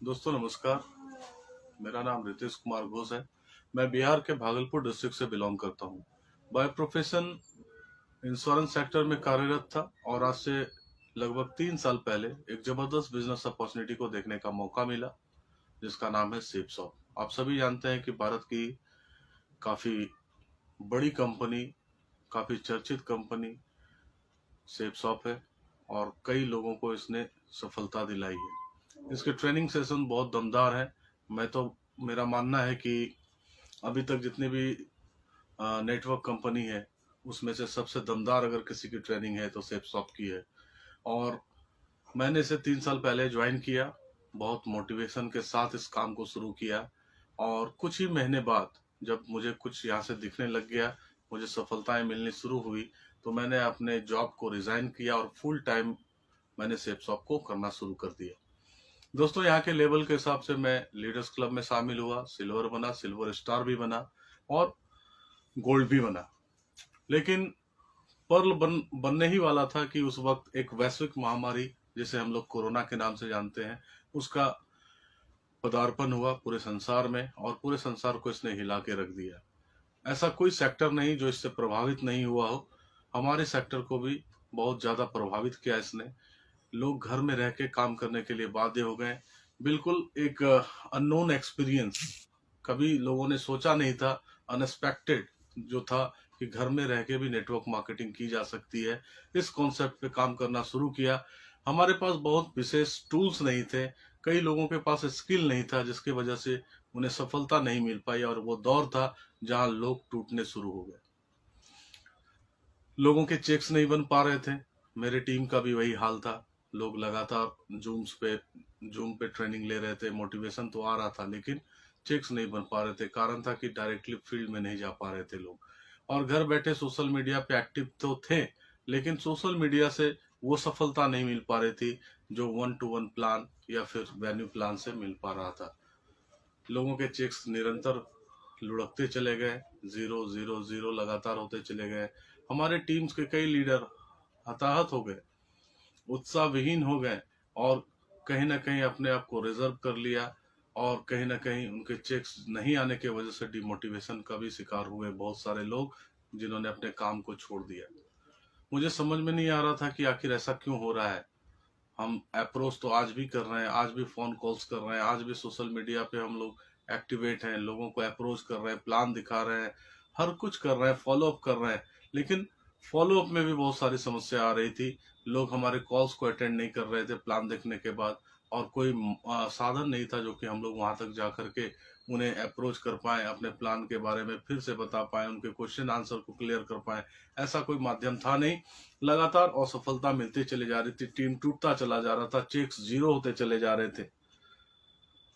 दोस्तों नमस्कार। मेरा नाम रितेश कुमार घोष है। मैं बिहार के भागलपुर डिस्ट्रिक्ट से बिलोंग करता हूँ। बाय प्रोफेशन इंश्योरेंस सेक्टर में कार्यरत था और आज से लगभग 3 साल पहले एक जबरदस्त बिजनेस अपॉर्चुनिटी को देखने का मौका मिला, जिसका नाम है सेपसॉफ्ट। आप सभी जानते हैं कि भारत की काफी बड़ी कंपनी, काफी चर्चित कंपनी सेपसॉफ्ट है और कई लोगों को इसने सफलता दिलाई है। इसके ट्रेनिंग सेशन बहुत दमदार है। मेरा मानना है कि अभी तक जितनी भी नेटवर्क कंपनी है उसमें से सबसे दमदार अगर किसी की ट्रेनिंग है तो सेपसॉफ्ट की है। और मैंने इसे 3 साल पहले ज्वाइन किया, बहुत मोटिवेशन के साथ इस काम को शुरू किया और कुछ ही महीने बाद जब मुझे कुछ यहाँ से दिखने लग गया, मुझे सफलताएं मिलनी शुरू हुई, तो मैंने अपने जॉब को रिजाइन किया और फुल टाइम मैंने सेपसॉफ्ट को करना शुरू कर दिया। दोस्तों, यहाँ के लेवल के हिसाब से मैं लीडर्स क्लब में शामिल हुआ, सिल्वर बना, सिल्वर स्टार भी बना और गोल्ड भी बना। लेकिन पर्ल बनने ही वाला था कि उस वक्त एक वैश्विक महामारी, जिसे हम लोग कोरोना के नाम से जानते हैं, उसका पदार्पण हुआ पूरे संसार में और पूरे संसार को इसने हिला के रख दिया। ऐसा कोई सेक्टर नहीं जो इससे प्रभावित नहीं हुआ हो। हमारे सेक्टर को भी बहुत ज्यादा प्रभावित किया इसने। लोग घर में रह के काम करने के लिए बाध्य हो गए। बिल्कुल एक अननोन एक्सपीरियंस, कभी लोगों ने सोचा नहीं था, अनएक्सपेक्टेड जो था कि घर में रह के भी नेटवर्क मार्केटिंग की जा सकती है। इस कॉन्सेप्ट पे काम करना शुरू किया। हमारे पास बहुत विशेष टूल्स नहीं थे, कई लोगों के पास स्किल नहीं था, जिसकी वजह से उन्हें सफलता नहीं मिल पाई और वो दौर था जहां लोग टूटने शुरू हो गए। लोगों के चेक्स नहीं बन पा रहे थे। मेरे टीम का भी वही हाल था। लोग लगातार जूम पे ट्रेनिंग ले रहे थे, मोटिवेशन तो आ रहा था लेकिन चेक्स नहीं बन पा रहे थे। कारण था कि डायरेक्टली फील्ड में नहीं जा पा रहे थे लोग, और घर बैठे सोशल मीडिया पे एक्टिव तो थे, लेकिन सोशल मीडिया से वो सफलता नहीं मिल पा रही थी जो 1-to-1 प्लान या फिर वेन्यू प्लान से मिल पा रहा था। लोगों के चेक्स निरंतर लुढ़कते चले गए, जीरो जीरो जीरो लगातार होते चले गए। हमारे टीम्स के कई लीडर हताहत हो गए, उत्साह विहीन हो गए और कहीं ना कहीं अपने आप को रिजर्व कर लिया, और कहीं ना कहीं उनके चेक्स नहीं आने की वजह से डिमोटिवेशन का भी शिकार हुए बहुत सारे लोग, जिन्होंने अपने काम को छोड़ दिया। मुझे समझ में नहीं आ रहा था कि आखिर ऐसा क्यों हो रहा है। हम अप्रोच तो आज भी कर रहे हैं, आज भी फोन कॉल्स कर रहे हैं, आज भी सोशल मीडिया पे हम लोग एक्टिवेट हैं, लोगों को अप्रोच कर रहे हैं, प्लान दिखा रहे हैं, हर कुछ कर रहे हैं, फॉलो अप कर रहे हैं। लेकिन फॉलो अप में भी बहुत सारी समस्या आ रही थी। लोग हमारे कॉल्स को अटेंड नहीं कर रहे थे प्लान देखने के बाद, और कोई साधन नहीं था जो कि हम लोग वहां तक जा करके उन्हें अप्रोच कर पाए, अपने प्लान के बारे में फिर से बता पाए, उनके क्वेश्चन आंसर को क्लियर कर पाए। ऐसा कोई माध्यम था नहीं। लगातार असफलता मिलती चली जा रही थी, टीम टूटता चला जा रहा था, चेक्स जीरो होते चले जा रहे थे।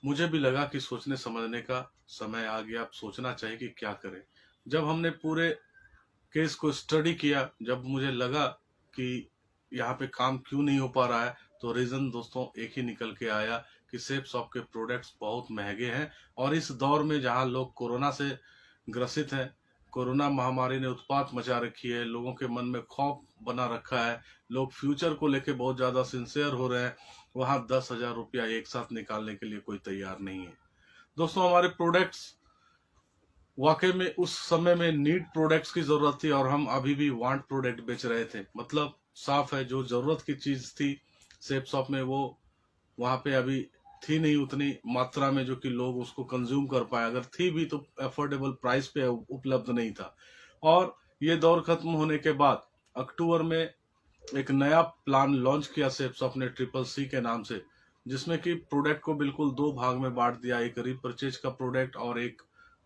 मुझे भी लगा कि सोचने समझने का समय आ गया, अब सोचना चाहिए कि क्या करें। जब हमने पूरे केस को स्टडी किया, जब मुझे लगा कि यहाँ पे काम क्यों नहीं हो पा रहा है, तो रीजन दोस्तों एक ही निकल के आया कि सेपसॉफ्ट के प्रोडक्ट्स बहुत महंगे हैं। और इस दौर में जहाँ लोग कोरोना से ग्रसित हैं, कोरोना महामारी ने उत्पात मचा रखी है, लोगों के मन में खौफ बना रखा है, लोग फ्यूचर को लेके बहुत ज्यादा सिंसियर हो रहे हैं, वहां 10,000 रुपया एक साथ निकालने के लिए कोई तैयार नहीं है। दोस्तों, हमारे प्रोडक्ट्स वाकई में उस समय में नीड प्रोडक्ट्स की जरूरत थी और हम अभी भी वांट प्रोडक्ट बेच रहे थे। मतलब साफ है, जो जरूरत की चीज थी सेप शॉप में, वो वहां पे अभी थी नहीं उतनी मात्रा में जो कि लोग उसको कंज्यूम कर पाए। अगर थी भी तो अफोर्डेबल प्राइस पे उपलब्ध नहीं था। और ये दौर खत्म होने के बाद अक्टूबर में एक नया प्लान लॉन्च किया सेपसॉफ्ट ने, ट्रिपल सी के नाम से, जिसमें कि प्रोडक्ट को बिल्कुल दो भाग में बांट दिया, एक रीपरचेज का प्रोडक्ट और एक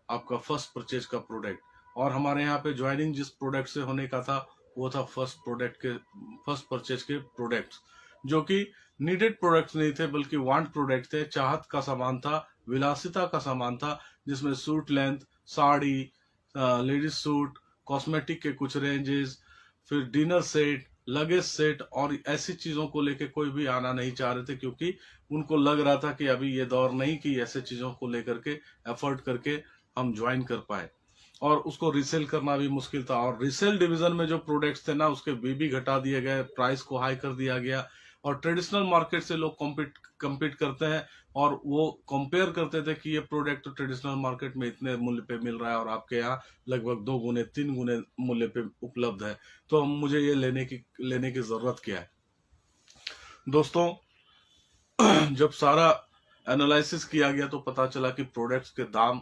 आपका फर्स्ट परचेज का प्रोडक्ट। और हमारे यहाँ पे ज्वाइनिंग जिस प्रोडक्ट से होने का था वो था फर्स्ट परचेज के प्रोडक्ट्स, जो कि नीडेड प्रोडक्ट्स नहीं थे बल्कि वांट प्रोडक्ट थे, चाहत का सामान था, विलासिता का सामान था, जिसमें suit length, sari, ladies suit, cosmetic के कुछ रेंजेस, फिर डिनर सेट, लगेज सेट और ऐसी चीजों को लेके कोई भी आना नहीं चाह रहे थे, क्योंकि उनको लग रहा था कि अभी ये दौर नहीं कि ऐसे चीजों को लेकर के एफर्ट करके हम ज्वाइन कर पाए, और उसको रीसेल करना भी मुश्किल था। और रीसेल डिवीजन में जो प्रोडक्ट्स थे ना, उसके बीबी घटा दिए गए, प्राइस को हाई कर दिया गया, और ट्रेडिशनल मार्केट से लोग कम्पीट करते हैं और वो कंपेयर करते थे कि ये प्रोडक्ट तो ट्रेडिशनल मार्केट में इतने मूल्य पे मिल रहा है और आपके यहाँ लगभग 2 गुने 3 गुने मूल्य पे उपलब्ध है, तो हम मुझे ये लेने की जरूरत क्या है। दोस्तों जब सारा एनालिसिस किया गया तो पता चला कि प्रोडक्ट्स के दाम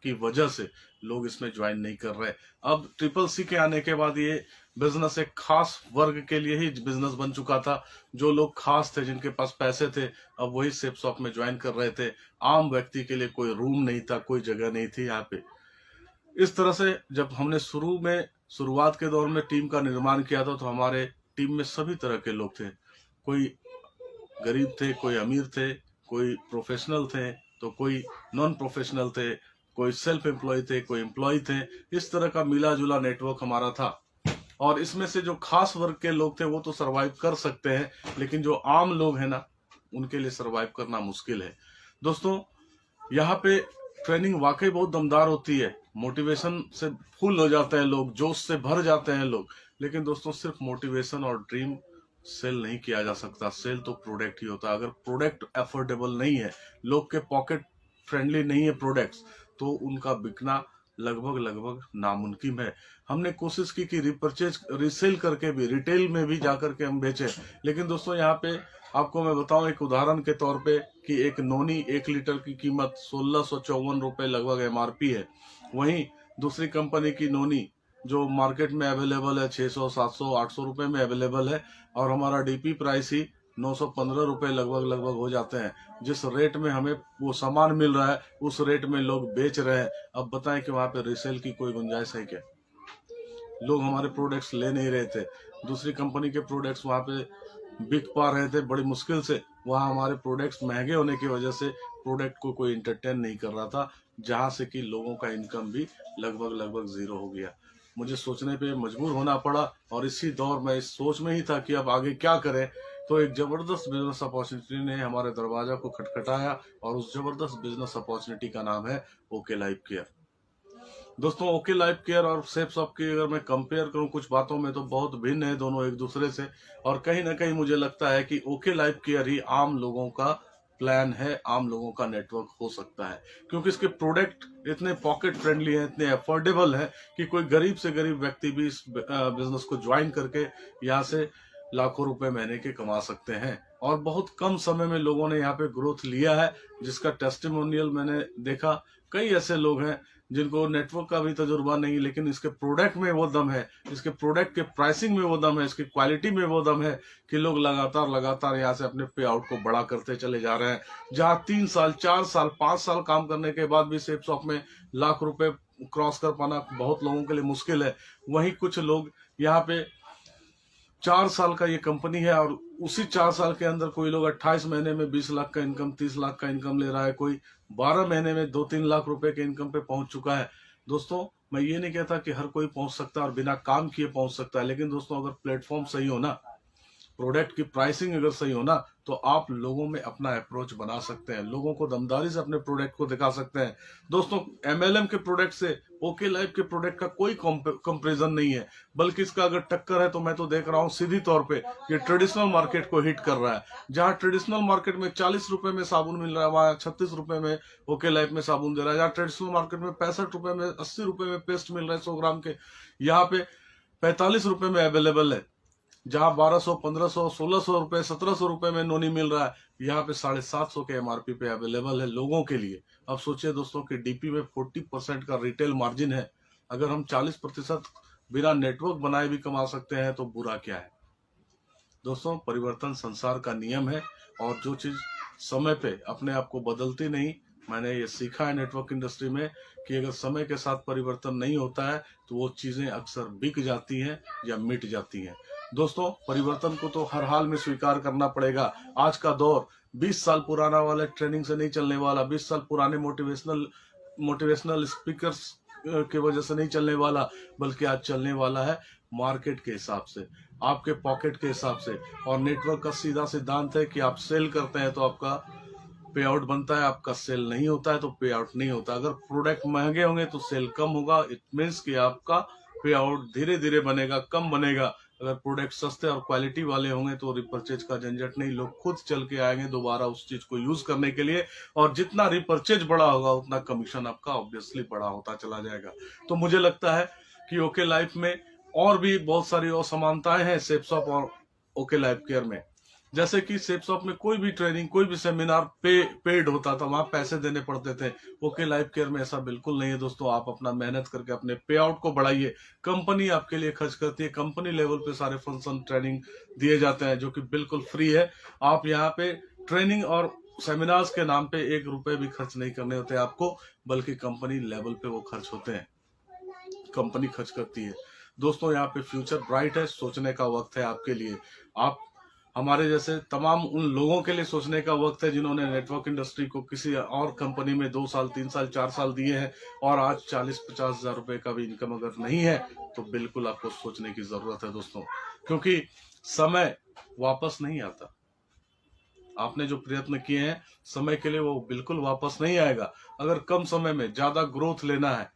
की वजह से लोग इसमें ज्वाइन नहीं कर रहे। अब ट्रिपल सी के आने के बाद ये बिजनेस एक खास वर्ग के लिए ही बिजनेस बन चुका था। जो लोग खास थे, जिनके पास पैसे थे, अब वही सेप शॉप में ज्वाइन कर रहे थे। आम व्यक्ति के लिए कोई रूम नहीं था, कोई जगह नहीं थी यहाँ पे। इस तरह से जब हमने शुरुआत के दौर में टीम का निर्माण किया था, तो हमारे टीम में सभी तरह के लोग थे। कोई गरीब थे, कोई अमीर थे, कोई प्रोफेशनल थे, तो कोई नॉन प्रोफेशनल थे, कोई सेल्फ एम्प्लॉय थे, कोई एम्प्लॉय थे। इस तरह का मिला जुला नेटवर्क हमारा था। और इसमें से जो खास वर्ग के लोग थे वो तो सरवाइव कर सकते हैं, लेकिन जो आम लोग हैं ना, उनके लिए सरवाइव करना मुश्किल है। दोस्तों यहाँ पे ट्रेनिंग वाकई बहुत दमदार होती है, मोटिवेशन से फुल हो जाते हैं लोग, जोश से भर जाते हैं लोग। लेकिन दोस्तों सिर्फ मोटिवेशन और ड्रीम सेल नहीं किया जा सकता, सेल तो प्रोडक्ट ही होता है। अगर प्रोडक्ट अफोर्डेबल नहीं है, लोग के पॉकेट फ्रेंडली नहीं है प्रोडक्ट्स, तो उनका बिकना लगभग नामुमकिन है। हमने कोशिश की कि रीसेल करके भी, रिटेल में भी जाकर के हम बेचें। लेकिन दोस्तों यहाँ पे आपको मैं बताऊं एक उदाहरण के तौर पे कि एक नोनी 1 लीटर की कीमत 1654 रुपए लगभग एमआरपी है। वहीं दूसरी कंपनी की नोनी जो मार्केट में अवेलेबल है 600, 700, 800 रुपए में अवेलेबल है, और हमारा डीपी प्राइस ही 915 रुपए लगभग हो जाते हैं। जिस रेट में हमें वो सामान मिल रहा है, उस रेट में लोग बेच रहे हैं। अब बताएं कि वहां पे रीसेल की कोई गुंजाइश है क्या? लोग हमारे प्रोडक्ट्स ले नहीं रहे थे, दूसरी कंपनी के प्रोडक्ट्स वहां पे बिक पा रहे थे बड़ी मुश्किल से। वहां हमारे प्रोडक्ट्स महंगे होने की वजह से प्रोडक्ट को कोई इंटरटेन नहीं कर रहा था, जहां से कि लोगों का इनकम भी लगभग जीरो हो गया। मुझे सोचने पे मजबूर होना पड़ा, और इसी दौर में इस सोच में ही था कि अब आगे क्या करें। तो एक जबरदस्त बिजनेस अपॉर्चुनिटी ने हमारे दरवाजा को खटखटाया, और उस जबरदस्त बिजनेस अपॉर्चुनिटी का नाम है ओके लाइफ केयर। दोस्तों ओके लाइफ केयर और सेप शॉप की अगर मैं कंपेयर करूं कुछ बातों में, तो बहुत भिन्न है दोनों एक दूसरे से। और कहीं ना कहीं मुझे लगता है कि ओके लाइफ केयर ही आम लोगों का प्लान है, आम लोगों का नेटवर्क हो सकता है, क्योंकि इसके प्रोडक्ट इतने पॉकेट फ्रेंडली हैं, इतने अफोर्डेबल हैं कि कोई गरीब से गरीब व्यक्ति भी इस बिजनेस को ज्वाइन करके यहाँ से लाखों रुपए महीने के कमा सकते हैं। और बहुत कम समय में लोगों ने यहाँ पे ग्रोथ लिया है, जिसका टेस्टिमोनियल मैंने देखा। कई ऐसे लोग हैं जिनको नेटवर्क का भी तजुर्बा नहीं, लेकिन इसके प्रोडक्ट में वो दम है, इसके प्रोडक्ट के प्राइसिंग में वो दम है, इसकी क्वालिटी में वो दम है कि लोग लगातार यहाँ से अपने पे आउट को बड़ा करते चले जा रहे हैं। जहां 3 साल 4 साल 5 साल काम करने के बाद भी सेप शॉप में लाख रुपए क्रॉस कर पाना बहुत लोगों के लिए मुश्किल है, वहीं कुछ लोग यहाँ पे 4 साल का ये कंपनी है, और उसी 4 साल के अंदर कोई लोग 28 महीने में 20 लाख का इनकम, 30 लाख का इनकम ले रहा है, कोई 12 महीने में 2-3 लाख रुपए के इनकम पे पहुंच चुका है। दोस्तों मैं ये नहीं कहता कि हर कोई पहुंच सकता है और बिना काम किए पहुंच सकता है, लेकिन दोस्तों अगर प्लेटफॉर्म सही हो ना, प्रोडक्ट की प्राइसिंग अगर सही हो ना, तो आप लोगों में अपना अप्रोच बना सकते हैं, लोगों को दमदारी से अपने प्रोडक्ट को दिखा सकते हैं। दोस्तों एमएलएम के प्रोडक्ट से ओके लाइफ के प्रोडक्ट का कोई कंपैरिजन नहीं है, बल्कि इसका अगर टक्कर है तो मैं तो देख रहा हूं सीधी तौर पे ये ट्रेडिशनल मार्केट को हिट कर रहा है। जहां ट्रेडिशनल मार्केट में 40 रुपए में साबुन मिल रहा है, वहां 36 रुपए में ओके लाइफ में साबुन दे रहा है। जहां ट्रेडिशनल मार्केट में 65 रुपए में, 80 रुपए में पेस्ट मिल रहा है 100 ग्राम के, यहाँ पे 45 रुपए में अवेलेबल है। जहां 1200, 1500, 1600 रुपए, 1700 रुपए में नोनी मिल रहा है, यहाँ पे 750 के एमआरपी पे अवेलेबल है लोगों के लिए। अब सोचिए दोस्तों कि डीपी में 40% का रिटेल मार्जिन है, अगर हम 40% बिना नेटवर्क बनाए भी कमा सकते हैं तो बुरा क्या है। दोस्तों परिवर्तन संसार का नियम है, और जो चीज समय पे अपने आप को बदलती नहीं, मैंने ये सीखा है नेटवर्क इंडस्ट्री में कि अगर समय के साथ परिवर्तन नहीं होता है तो वो चीजें अक्सर बिक जाती हैं या मिट जाती हैं। दोस्तों परिवर्तन को तो हर हाल में स्वीकार करना पड़ेगा। आज का दौर 20 साल पुराना वाले ट्रेनिंग से नहीं चलने वाला, 20 साल पुराने मोटिवेशनल स्पीकर्स की वजह से नहीं चलने वाला, बल्कि आज चलने वाला है मार्केट के हिसाब से, आपके पॉकेट के हिसाब से। और नेटवर्क का सीधा सिद्धांत है कि आप सेल करते हैं तो आपका पे आउट बनता है, आपका सेल नहीं होता है तो पे आउट नहीं होता। अगर प्रोडक्ट महंगे होंगे तो सेल कम होगा, इट मीन्स कि आपका पे आउट धीरे धीरे बनेगा, कम बनेगा। अगर प्रोडक्ट सस्ते और क्वालिटी वाले होंगे तो रिपर्चेज का झंझट नहीं, लोग खुद चल के आएंगे दोबारा उस चीज को यूज करने के लिए, और जितना रिपर्चेज बड़ा होगा उतना कमीशन आपका ऑब्वियसली बड़ा होता चला जाएगा। तो मुझे लगता है कि ओके लाइफ में और भी बहुत सारी असमानताएं हैं सेफ शॉप और ओके लाइफ केयर में। जैसे कि सेफ शॉप में कोई भी ट्रेनिंग, कोई भी सेमिनार पेड होता था, वहां पैसे देने पड़ते थे। ओके लाइफ केयर में ऐसा बिल्कुल नहीं है दोस्तों। आप अपना मेहनत करके अपने पे आउट को बढ़ाइए, कंपनी आपके लिए खर्च करती है, कंपनी लेवल पे सारे फंक्शन ट्रेनिंग दिए जाते हैं जो कि बिल्कुल फ्री है। आप यहाँ पे ट्रेनिंग और सेमिनार्स के नाम पे 1 रुपए भी खर्च नहीं करने होते आपको, बल्कि कंपनी लेवल पे वो खर्च होते हैं, कंपनी खर्च करती है। दोस्तों यहाँ पे फ्यूचर ब्राइट है, सोचने का वक्त है आपके लिए। आप हमारे जैसे तमाम उन लोगों के लिए सोचने का वक्त है जिन्होंने नेटवर्क इंडस्ट्री को किसी और कंपनी में 2 साल 3 साल 4 साल दिए हैं, और आज 40-50 हजार रुपए का भी इनकम अगर नहीं है तो बिल्कुल आपको सोचने की जरूरत है दोस्तों, क्योंकि समय वापस नहीं आता। आपने जो प्रयत्न किए हैं समय के लिए, वो बिल्कुल वापस नहीं आएगा। अगर कम समय में ज्यादा ग्रोथ लेना है,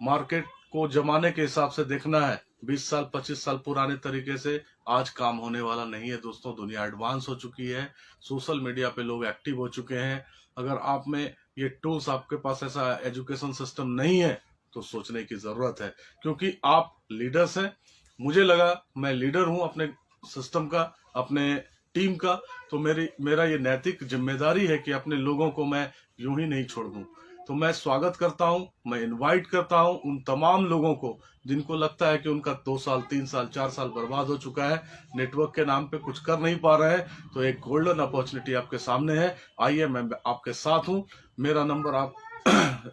मार्केट को जमाने के हिसाब से देखना है, 20 साल 25 साल पुराने तरीके से आज काम होने वाला नहीं है दोस्तों। दुनिया एडवांस हो चुकी है, सोशल मीडिया पे लोग एक्टिव हो चुके हैं। अगर आप में ये टूल्स, आपके पास ऐसा एजुकेशन सिस्टम नहीं है तो सोचने की जरूरत है, क्योंकि आप लीडर्स हैं। मुझे लगा मैं लीडर हूं अपने सिस्टम का, अपने टीम का, तो मेरा ये नैतिक जिम्मेदारी है कि अपने लोगों को मैं यूं ही नहीं छोड़ दूं। तो मैं स्वागत करता हूं, मैं इनवाइट करता हूं उन तमाम लोगों को जिनको लगता है कि उनका 2 साल 3 साल 4 साल बर्बाद हो चुका है, नेटवर्क के नाम पे कुछ कर नहीं पा रहे हैं, तो एक गोल्डन अपॉर्चुनिटी आपके सामने है। आइए, मैं आपके साथ हूं। मेरा नंबर आप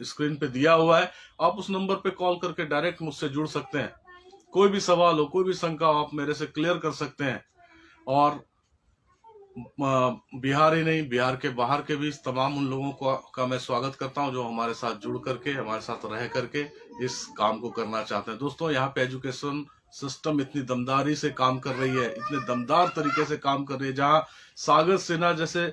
स्क्रीन पे दिया हुआ है, आप उस नंबर पे कॉल करके डायरेक्ट मुझसे जुड़ सकते हैं। कोई भी सवाल हो, कोई भी शंका हो, आप मेरे से क्लियर कर सकते हैं। और बिहार ही नहीं, बिहार के बाहर के भी तमाम उन लोगों का मैं स्वागत करता हूं जो हमारे साथ जुड़ करके, हमारे साथ रह करके इस काम को करना चाहते हैं। दोस्तों यहाँ पे एजुकेशन सिस्टम इतनी दमदारी से काम कर रही है, इतने दमदार तरीके से काम कर रही है, जहां सागर सिन्हा जैसे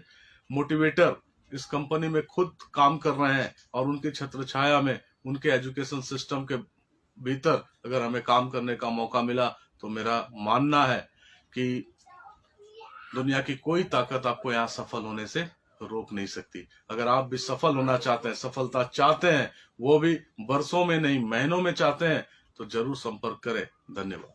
मोटिवेटर इस कंपनी में खुद काम कर रहे हैं, और उनकी छत्र छाया में, उनके एजुकेशन सिस्टम के भीतर अगर हमें काम करने का मौका मिला, तो मेरा मानना है कि दुनिया की कोई ताकत आपको यहाँ सफल होने से रोक नहीं सकती। अगर आप भी सफल होना चाहते हैं, सफलता चाहते हैं, वो भी बरसों में नहीं महीनों में चाहते हैं, तो जरूर संपर्क करें। धन्यवाद।